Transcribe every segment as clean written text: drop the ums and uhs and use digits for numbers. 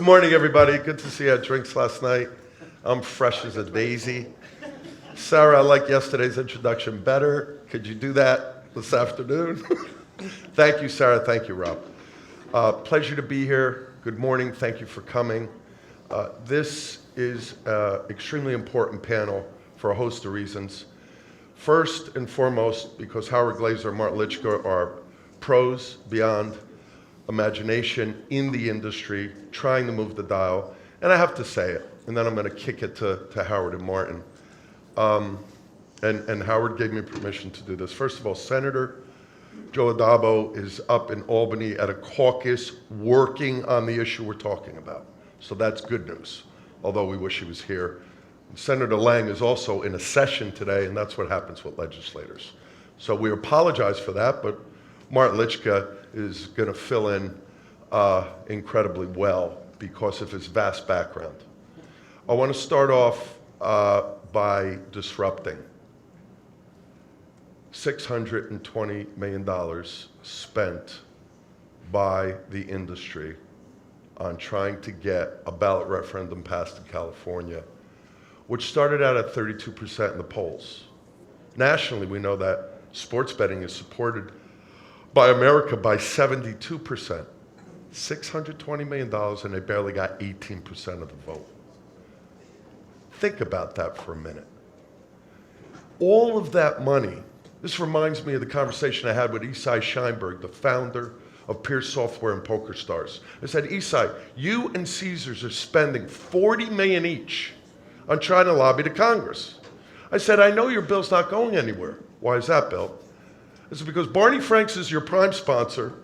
Good morning, everybody. Good to see you at drinks last night. I'm fresh as a daisy. Sarah, I like yesterday's introduction better. Could you do that this afternoon? Thank you, Sarah. Thank you, Rob. Pleasure to be here. Good morning. Thank you for coming. This is an extremely important panel for a host of reasons. First and foremost, because Howard Glaser and Martin Lycka are pros beyond imagination in the industry, trying to move the dial. And I have to say it, and then I'm going to kick it to Howard and Martin. And Howard gave me permission to do this. First of all, Senator Joe Adabo is up in Albany at a caucus working on the issue we're talking about. So that's good news, although we wish he was here. And Senator Lang is also in a session today, and that's what happens with legislators. So we apologize for that, but Martin Lycka is going to fill in incredibly well because of his vast background. I want to start off by disrupting. $620 million spent by the industry on trying to get a ballot referendum passed in California, which started out at 32% in the polls. Nationally, we know that sports betting is supported by America by 72%. $620 million, and they barely got 18% of the vote. Think about that for a minute. All of that money, this reminds me of the conversation I had with Esai Sheinberg, the founder of Pierce Software and PokerStars. I said, Esai, you and Caesars are spending $40 million each on trying to lobby to Congress. I said, I know your bill's not going anywhere. Why is that, Bill? I said, because Barney Franks is your prime sponsor,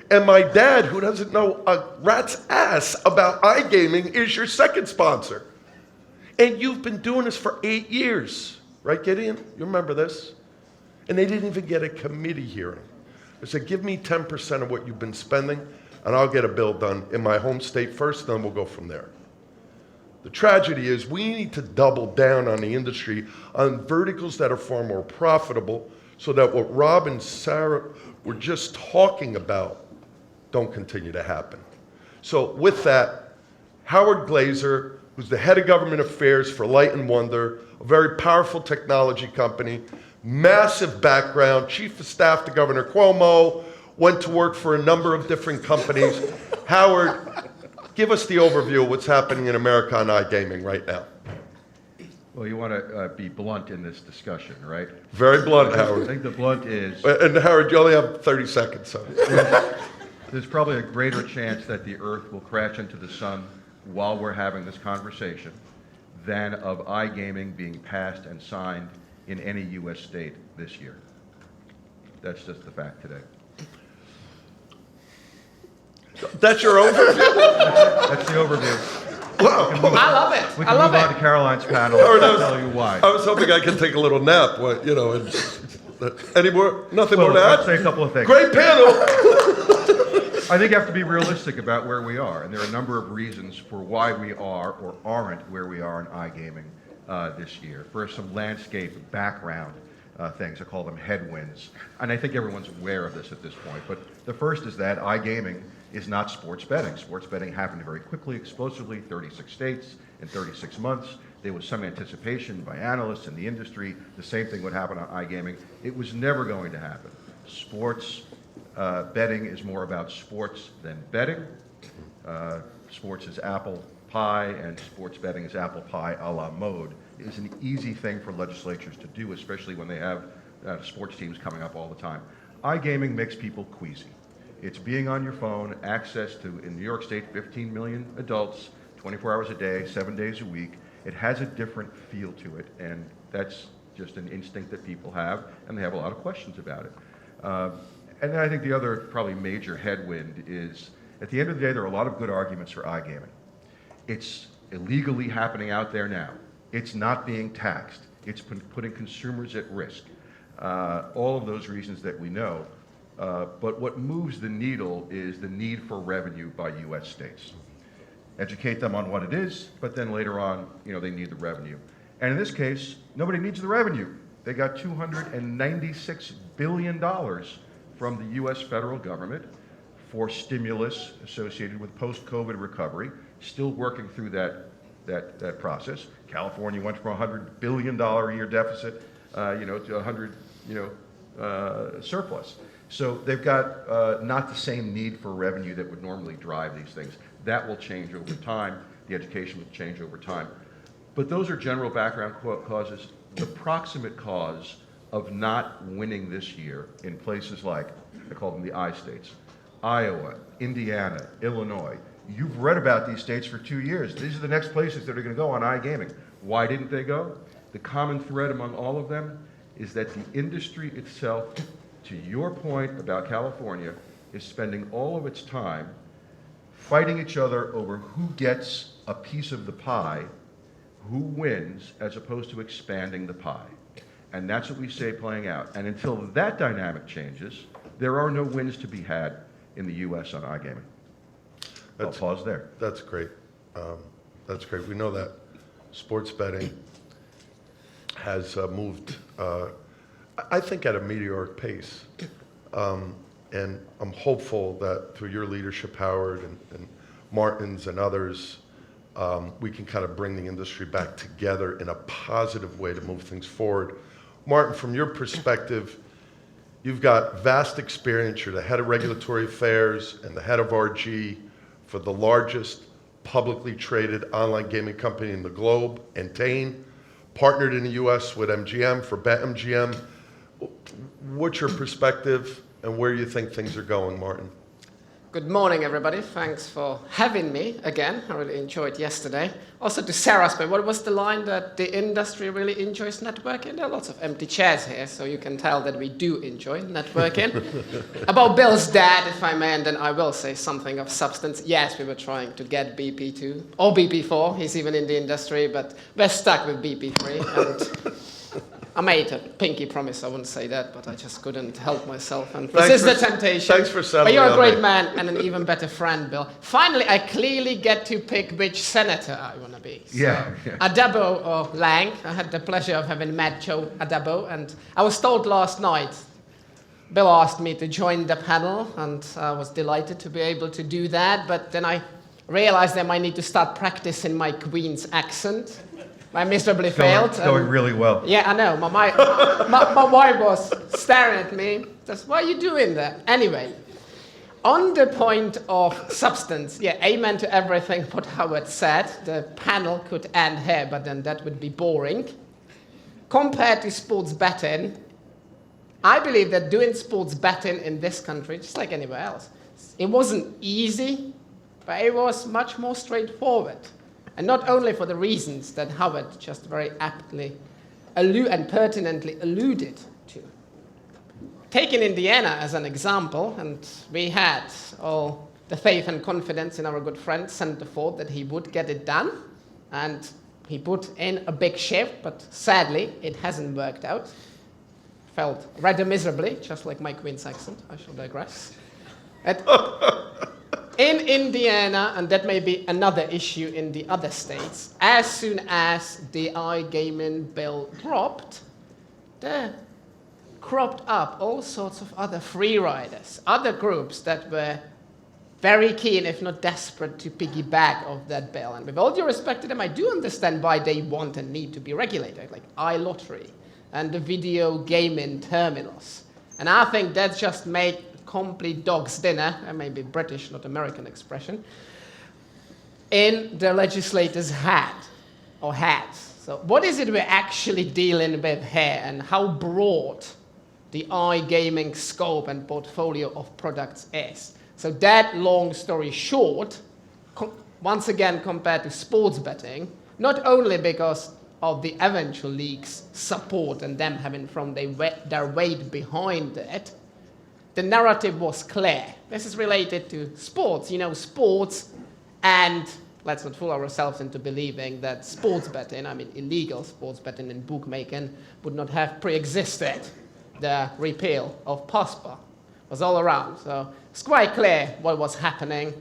and my dad, who doesn't know a rat's ass about iGaming, is your second sponsor. And you've been doing this for 8 years. Right, Gideon? You remember this? And they didn't even get a committee hearing. I said, give me 10% of what you've been spending, and I'll get a bill done in my home state first, then we'll go from there. The tragedy is we need to double down on the industry on verticals that are far more profitable so that what Rob and Sarah were just talking about don't continue to happen. So with that, Howard Glaser, who's the head of government affairs for Light & Wonder, a very powerful technology company, massive background, chief of staff to Governor Cuomo, went to work for a number of different companies. Howard, give us the overview of what's happening in America on iGaming right now. Well, you want to be blunt in this discussion, right? Very blunt, Howard. I think the blunt is... And Howard, you only have 30 seconds, so. There's probably a greater chance that the Earth will crash into the sun while we're having this conversation than of iGaming being passed and signed in any U.S. state this year. That's just the fact today. That's your overview? That's the overview. Wow. I love it. We can move on to Caroline's panel and tell you why. I was hoping I could take a little nap. You know, any more? Nothing more to I'll add? say a couple of things. Great panel. I think you have to be realistic about where we are, and there are a number of reasons for why we are or aren't where we are in iGaming this year. First, some landscape background things. I call them headwinds, and I think everyone's aware of this at this point. But the first is that iGaming is not sports betting. Sports betting happened very quickly, explosively, 36 states in 36 months. There was some anticipation by analysts in the industry. The same thing would happen on iGaming. It was never going to happen. Sports betting is more about sports than betting. Sports is apple pie, and sports betting is apple pie a la mode. It is an easy thing for legislatures to do, especially when they have sports teams coming up all the time. iGaming makes people queasy. It's being on your phone, access to, in New York State, 15 million adults, 24 hours a day, 7 days a week. It has a different feel to it, and that's just an instinct that people have, and they have a lot of questions about it. And then I think the other probably major headwind is, at the end of the day, there are a lot of good arguments for iGaming. It's illegally happening out there now. It's not being taxed. It's putting consumers at risk. All of those reasons that we know. But what moves the needle is the need for revenue by U.S. states. Educate them on what it is, but then later on, they need the revenue. And in this case, nobody needs the revenue. They got $296 billion from the U.S. federal government for stimulus associated with post-COVID recovery. still working through that process. California went from $100 billion a year deficit, to 100, surplus. So they've got not the same need for revenue that would normally drive these things. That will change over time. The education will change over time. But those are general background causes. The proximate cause of not winning this year in places like, I call them the I states, Iowa, Indiana, Illinois. You've read about these states for 2 years. These are the next places that are going to go on iGaming. Why didn't they go? The common thread among all of them is that the industry itself, to your point about California, is spending all of its time fighting each other over who gets a piece of the pie, who wins, as opposed to expanding the pie. And that's what we say playing out. And until that dynamic changes, there are no wins to be had in the U.S. on iGaming. I'll pause there. That's great. That's great. We know that sports betting has moved, I think, at a meteoric pace. And I'm hopeful that through your leadership, Howard, and Martin's and others, we can kind of bring the industry back together in a positive way to move things forward. Martin, from your perspective, you've got vast experience. You're the head of regulatory affairs and the head of RG for the largest publicly traded online gaming company in the globe, Entain, partnered in the US with MGM for BetMGM. What's your perspective and where you think things are going, Martin? Good morning, everybody. Thanks for having me again. I really enjoyed yesterday. Also to Sarah's point, what was the line that the industry really enjoys networking? There are lots of empty chairs here, so you can tell that we do enjoy networking. About Bill's dad, if I may, and then I will say something of substance. Yes, we were trying to get BP2, or BP4. He's even in the industry, but we're stuck with BP3. And I made a pinky promise I wouldn't say that, but I just couldn't help myself. And this is the temptation. Thanks for settling. But you're a on great me. man and an even better friend, Bill. Finally, I clearly get to pick which senator I want to be. So, Yeah. Adabo or Lang. I had the pleasure of having met Joe Adabo, and I was told last night, Bill asked me to join the panel, and I was delighted to be able to do that, but then I realized I might need to start practicing my Queen's accent. I miserably failed. It's going really well. Yeah, I know. My wife was staring at me. Just, what are you doing there? Anyway, on the point of substance, yeah, amen to everything what Howard said. The panel could end here, but then that would be boring. Compared to sports betting, I believe that doing sports betting in this country, just like anywhere else, it wasn't easy, but it was much more straightforward. And not only for the reasons that Howard just very aptly and pertinently alluded to. Taking Indiana as an example, and we had all the faith and confidence in our good friend Senator Ford that he would get it done, and he put in a big shift, but sadly it hasn't worked out. Felt rather miserably, just like my Queen's accent, I shall digress. In Indiana, and that may be another issue in the other states, as soon as the iGaming bill dropped, there cropped up all sorts of other free riders, other groups that were very keen, if not desperate, to piggyback off that bill. And with all due respect to them, I do understand why they want and need to be regulated, like iLottery and the video gaming terminals. And I think that just made complete dog's dinner, and maybe British, not American expression, in the legislators' hats. So what is it we're actually dealing with here, and how broad the iGaming scope and portfolio of products is? So that, long story short, once again compared to sports betting, not only because of the eventual league's support and them having from their weight behind it, the narrative was clear. This is related to sports. You know, sports, and let's not fool ourselves into believing that sports betting, I mean illegal sports betting and bookmaking, would not have pre-existed the repeal of PASPA. It was all around. So it's quite clear what was happening,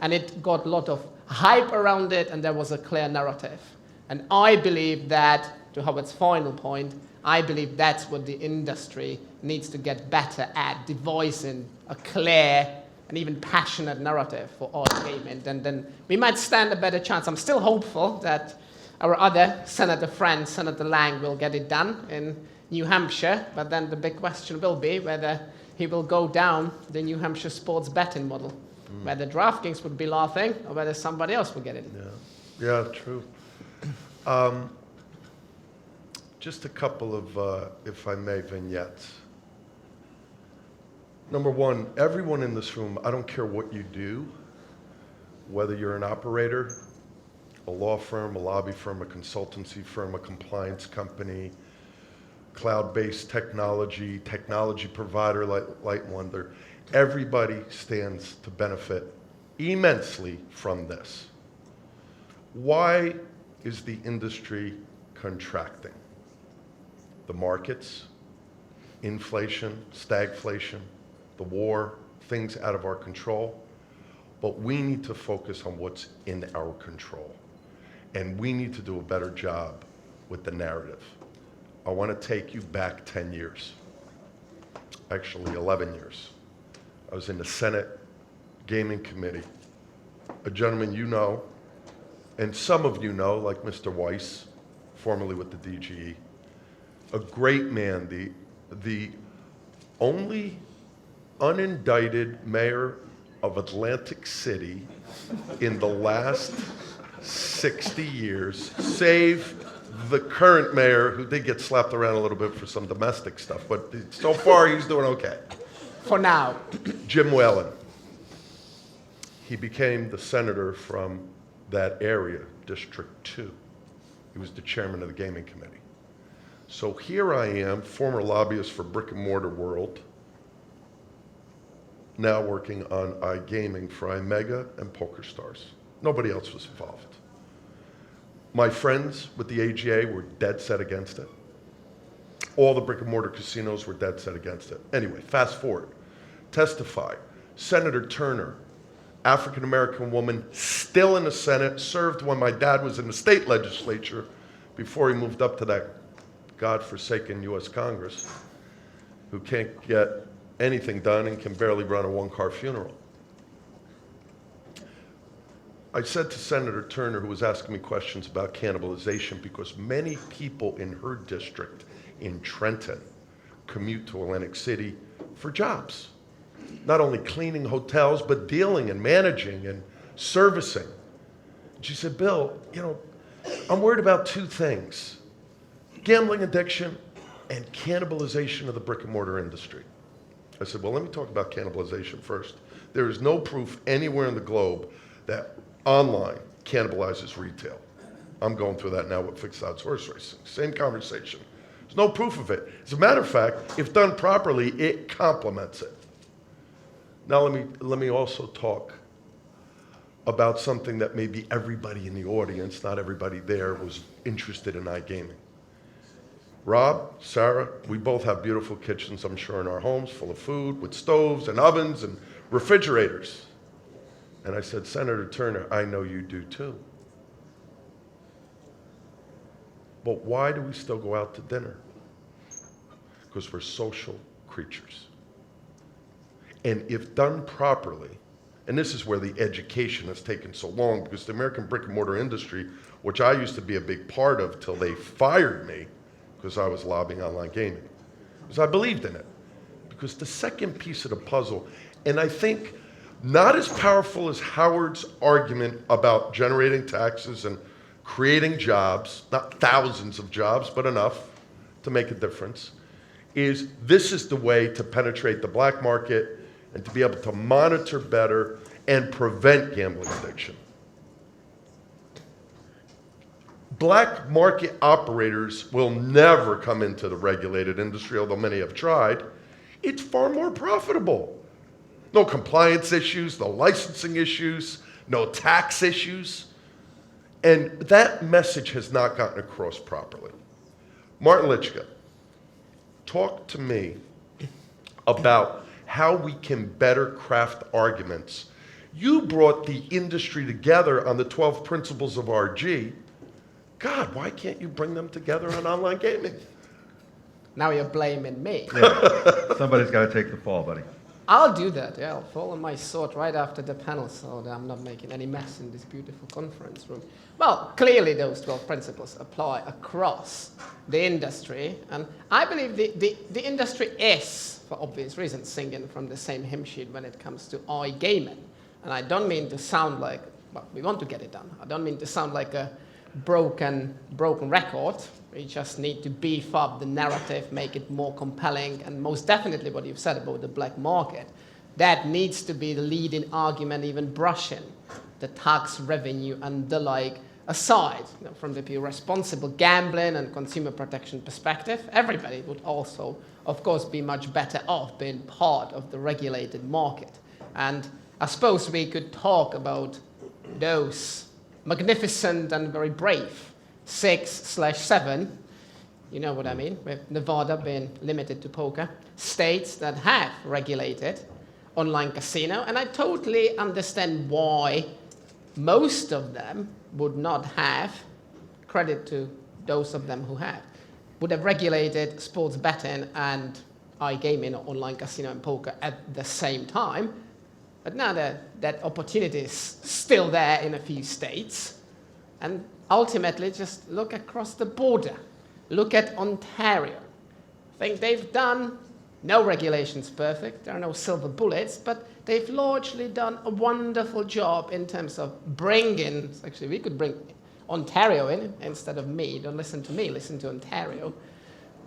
and it got a lot of hype around it, and there was a clear narrative. And I believe that, to Howard's final point, I believe that's what the industry needs to get better at, devising a clear an even passionate narrative for iGaming, then we might stand a better chance. I'm still hopeful that our other senator friend, Senator Lang, will get it done in New Hampshire, but then the big question will be whether he will go down the New Hampshire sports betting model, whether DraftKings would be laughing or whether somebody else will get it. Yeah, true. Just a couple of, if I may, vignettes. Number one, everyone in this room, I don't care what you do, whether you're an operator, a law firm, a lobby firm, a consultancy firm, a compliance company, cloud-based technology provider like Light & Wonder, everybody stands to benefit immensely from this. Why is the industry contracting? The markets, inflation, stagflation, the war, things out of our control. But we need to focus on what's in our control. And we need to do a better job with the narrative. I want to take you back 10 years, actually 11 years. I was in the Senate Gaming Committee. A gentleman you know, and some of you know, like Mr. Weiss, formerly with the DGE, a great man, the only unindicted mayor of Atlantic City in the last 60 years, save the current mayor, who did get slapped around a little bit for some domestic stuff, but so far he's doing okay. For now. Jim Whalen. He became the senator from that area, District 2. He was the chairman of the gaming committee. So here I am, former lobbyist for Brick and Mortar World, now working on iGaming for iMega and PokerStars. Nobody else was involved. My friends with the AGA were dead set against it. All the brick and mortar casinos were dead set against it. Anyway, fast forward. Testify. Senator Turner, African American woman, still in the Senate, served when my dad was in the state legislature before he moved up to that godforsaken US Congress, who can't get anything done and can barely run a one-car funeral. I said to Senator Turner, who was asking me questions about cannibalization, because many people in her district in Trenton commute to Atlantic City for jobs. Not only cleaning hotels, but dealing and managing and servicing. She said, Bill, I'm worried about two things: gambling addiction and cannibalization of the brick and mortar industry. I said, well, let me talk about cannibalization first. There is no proof anywhere in the globe that online cannibalizes retail. I'm going through that now with fixed odds horse racing. Same conversation. There's no proof of it. As a matter of fact, if done properly, it complements it. Now let me also talk about something that maybe everybody in the audience, not everybody there, was interested in iGaming. Rob, Sarah, we both have beautiful kitchens, I'm sure, in our homes, full of food, with stoves and ovens and refrigerators. And I said, Senator Turner, I know you do too. But why do we still go out to dinner? Because we're social creatures. And if done properly, and this is where the education has taken so long, because the American brick and mortar industry, which I used to be a big part of till they fired me, because I was lobbying online gaming, because I believed in it. Because the second piece of the puzzle, and I think not as powerful as Howard's argument about generating taxes and creating jobs, not thousands of jobs, but enough to make a difference, is this is the way to penetrate the black market and to be able to monitor better and prevent gambling addiction. Black market operators will never come into the regulated industry, although many have tried. It's far more profitable. No compliance issues, no licensing issues, no tax issues. And that message has not gotten across properly. Martin Lycka, talk to me about how we can better craft arguments. You brought the industry together on the 12 principles of RG. God, why can't you bring them together on online gaming? Now you're blaming me. Yeah. Somebody's got to take the fall, buddy. I'll do that. Yeah, I'll fall on my sword right after the panel so that I'm not making any mess in this beautiful conference room. Well, clearly those 12 principles apply across the industry. And I believe the industry is, for obvious reasons, singing from the same hymn sheet when it comes to iGaming. And I don't mean to sound like, well, we want to get it done. I don't mean to sound like a broken record. We just need to beef up the narrative, make it more compelling, and most definitely what you've said about the black market. That needs to be the leading argument, even brushing the tax revenue and the like aside. From the pure responsible gambling and consumer protection perspective, everybody would also, of course, be much better off being part of the regulated market. And I suppose we could talk about those magnificent and very brave 6/7, you know what I mean, with Nevada being limited to poker, states that have regulated online casino, and I totally understand why most of them would not have, credit to those of them who have, would have regulated sports betting and iGaming or online casino and poker at the same time. But now that opportunity is still there in a few states. And ultimately, just look across the border. Look at Ontario. I think they've done, no regulations perfect, there are no silver bullets, but they've largely done a wonderful job in terms of bringing, actually we could bring Ontario in instead of me. Don't listen to me, listen to Ontario.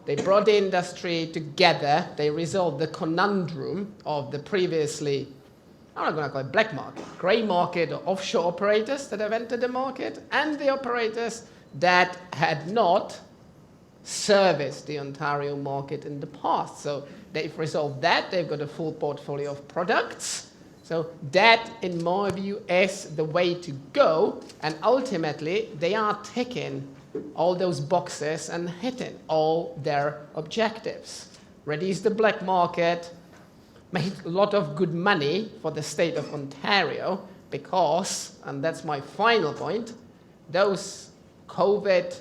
They brought the industry together. They resolved the conundrum of the previously, I'm not going to call it black market, grey market or offshore operators that have entered the market, and the operators that had not serviced the Ontario market in the past. So they've resolved that. They've got a full portfolio of products. So that, in my view, is the way to go. And ultimately, they are ticking all those boxes and hitting all their objectives. Reduce the black market, made a lot of good money for the state of Ontario because, and that's my final point, those COVID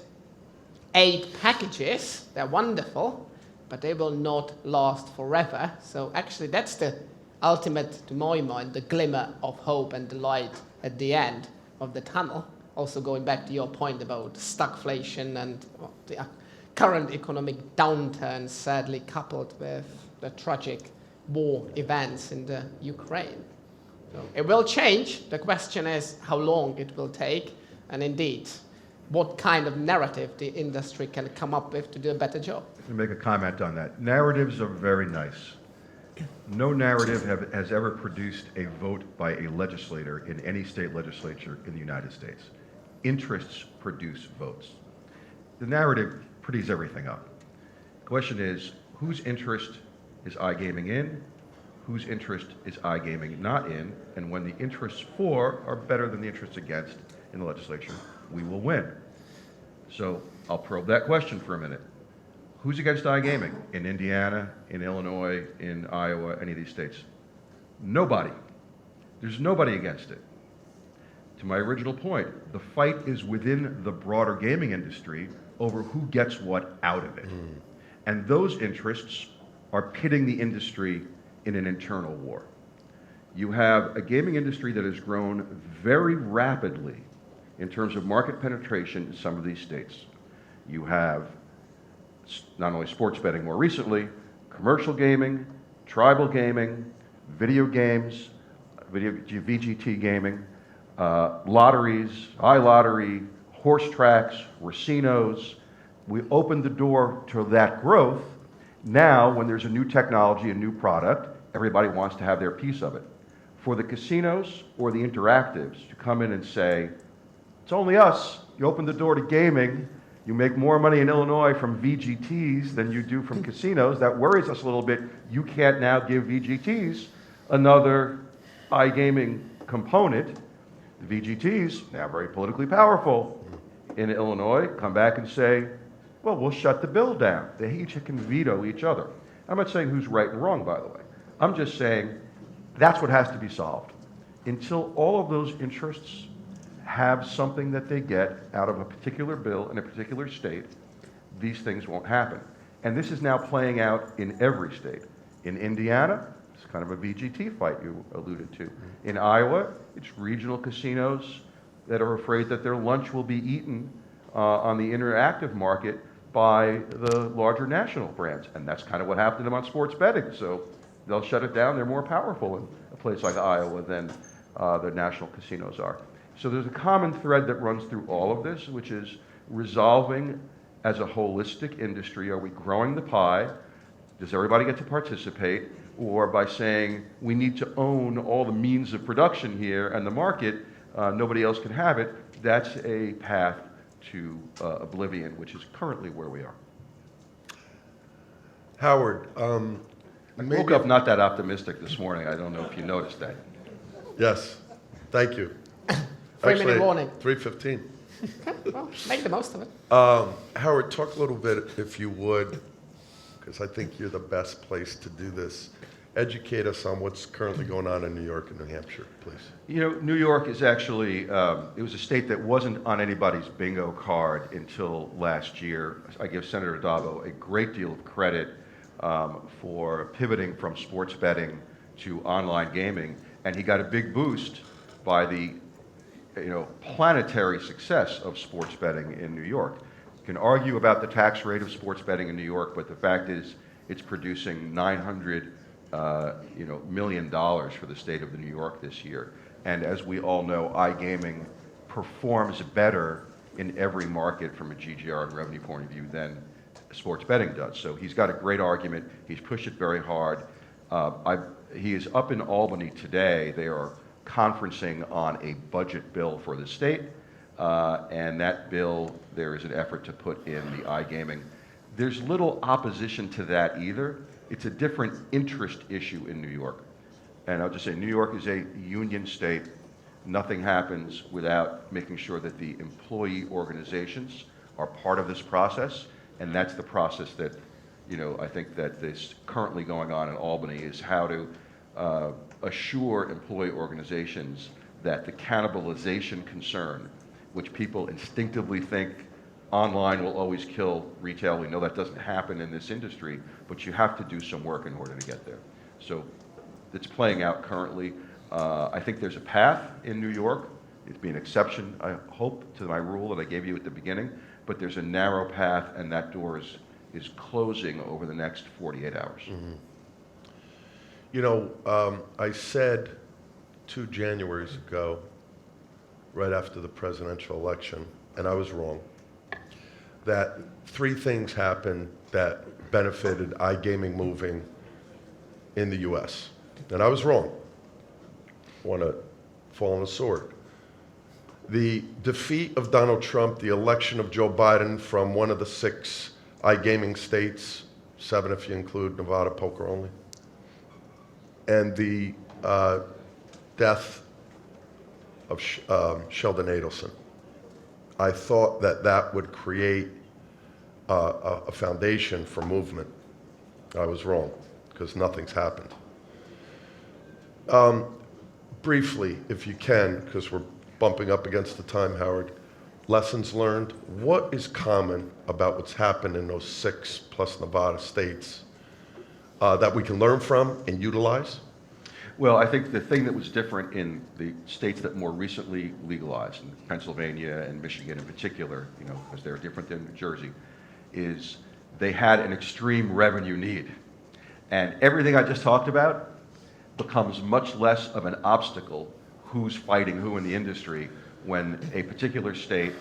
aid packages, they're wonderful, but they will not last forever. So actually that's the ultimate, to my mind, the glimmer of hope and the light at the end of the tunnel. Also going back to your point about stagflation and the current economic downturn, sadly coupled with the tragic war events in the Ukraine. So it will change. The question is how long it will take, and indeed, what kind of narrative the industry can come up with to do a better job. Let me make a comment on that. Narratives are very nice. No narrative has ever produced a vote by a legislator in any state legislature in the United States. Interests produce votes. The narrative pretties everything up. The question is, whose interest is iGaming in? Whose interest is iGaming not in? And when the interests for are better than the interests against in the legislature, we will win. So I'll probe that question for a minute. Who's against iGaming in Indiana, in Illinois, in Iowa, any of these states? Nobody. There's nobody against it. To my original point, the fight is within the broader gaming industry over who gets what out of it. And those interests are pitting the industry in an internal war. You have a gaming industry that has grown very rapidly in terms of market penetration in some of these states. You have not only sports betting more recently, commercial gaming, tribal gaming, video games, VGT gaming, lotteries, iLottery, horse tracks, racinos. We opened the door to that growth. Now, when there's a new technology, a new product, everybody wants to have their piece of it. For the casinos or the interactives to come in and say, it's only us, you open the door to gaming, you make more money in Illinois from VGTs than you do from casinos, that worries us a little bit. You can't now give VGTs another iGaming component. The VGTs, now very politically powerful in Illinois, come back and say, well, we'll shut the bill down. They each can veto each other. I'm not saying who's right and wrong, by the way. I'm just saying that's what has to be solved. Until all of those interests have something that they get out of a particular bill in a particular state, these things won't happen. And this is now playing out in every state. In Indiana, It's kind of a VGT fight you alluded to. In Iowa, it's regional casinos that are afraid that their lunch will be eaten on the interactive market by the larger national brands. And that's kind of what happened to them on sports betting. So they'll shut it down. They're more powerful in a place like Iowa than the national casinos are. So there's a common thread that runs through all of this, which is resolving as a holistic industry. Are we growing the pie? Does everybody get to participate? Or by saying we need to own all the means of production here and the market, nobody else can have it. That's a path to oblivion, which is currently where we are. Howard, I woke up not that optimistic this morning. I don't know if you noticed that. Yes, thank you. 3-minute warning. 3:15. Well, make the most of it. Howard, talk a little bit, if you would, because I think you're the best place to do this. Educate us on what's currently going on in New York and New Hampshire, please. You know, New York is actually, it was a state that wasn't on anybody's bingo card until last year. I give Senator Dabo a great deal of credit for pivoting from sports betting to online gaming, and he got a big boost by the planetary success of sports betting in New York. You can argue about the tax rate of sports betting in New York, but the fact is it's producing $900 million for the state of New York this year. And as we all know, iGaming performs better in every market from a GGR and revenue point of view than sports betting does. So he's got a great argument. He's pushed it very hard. He is up in Albany today. They are conferencing on a budget bill for the state, and that bill, there is an effort to put in the iGaming. There's little opposition to that either. It's a different interest issue in New York. And I'll just say, New York is a union state. Nothing happens without making sure that the employee organizations are part of this process, and that's the process that, I think that is currently going on in Albany, is how to assure employee organizations that the cannibalization concern, which people instinctively think online will always kill retail. We know that doesn't happen in this industry, but you have to do some work in order to get there. So it's playing out currently. I think there's a path in New York. It'd be an exception, I hope, to my rule that I gave you at the beginning, but there's a narrow path, and that door is closing over the next 48 hours. Mm-hmm. I said 2 Januaries ago, right after the presidential election, and I was wrong, that 3 things happened that benefited iGaming moving in the U.S. And I was wrong. I want to fall on a sword. The defeat of Donald Trump, the election of Joe Biden from one of the 6 iGaming states, 7 if you include Nevada poker only, and the death of Sheldon Adelson. I thought that would create a foundation for movement. I was wrong, because nothing's happened. Briefly, if you can, because we're bumping up against the time, Howard, lessons learned. What is common about what's happened in those 6 plus Nevada states that we can learn from and utilize? Well, I think the thing that was different in the states that more recently legalized, in Pennsylvania and Michigan in particular, because they're different than New Jersey, is they had an extreme revenue need. And everything I just talked about becomes much less of an obstacle, who's fighting who in the industry, when a particular state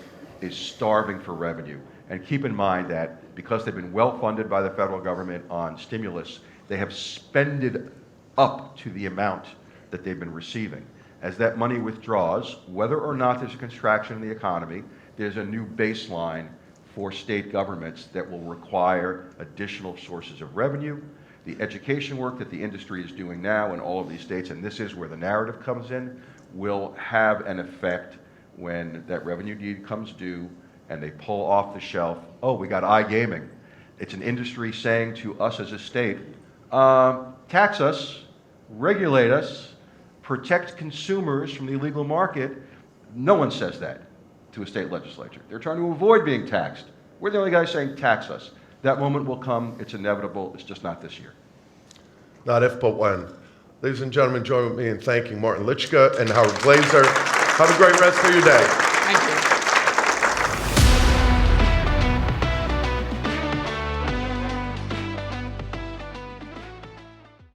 is starving for revenue. And keep in mind that because they've been well funded by the federal government on stimulus, they have spended up to the amount that they've been receiving. As that money withdraws, whether or not there's a contraction in the economy, there's a new baseline for state governments that will require additional sources of revenue. The education work that the industry is doing now in all of these states, and this is where the narrative comes in, will have an effect when that revenue need comes due and they pull off the shelf, oh, we got iGaming. It's an industry saying to us as a state, tax us, regulate us, protect consumers from the illegal market. No one says that to a state legislature. They're trying to avoid being taxed. We're the only guys saying tax us. That moment will come. It's inevitable. It's just not this year. Not if, but when. Ladies and gentlemen, join with me in thanking Martin Lycka and Howard Glaser. Have a great rest of your day. Thank you.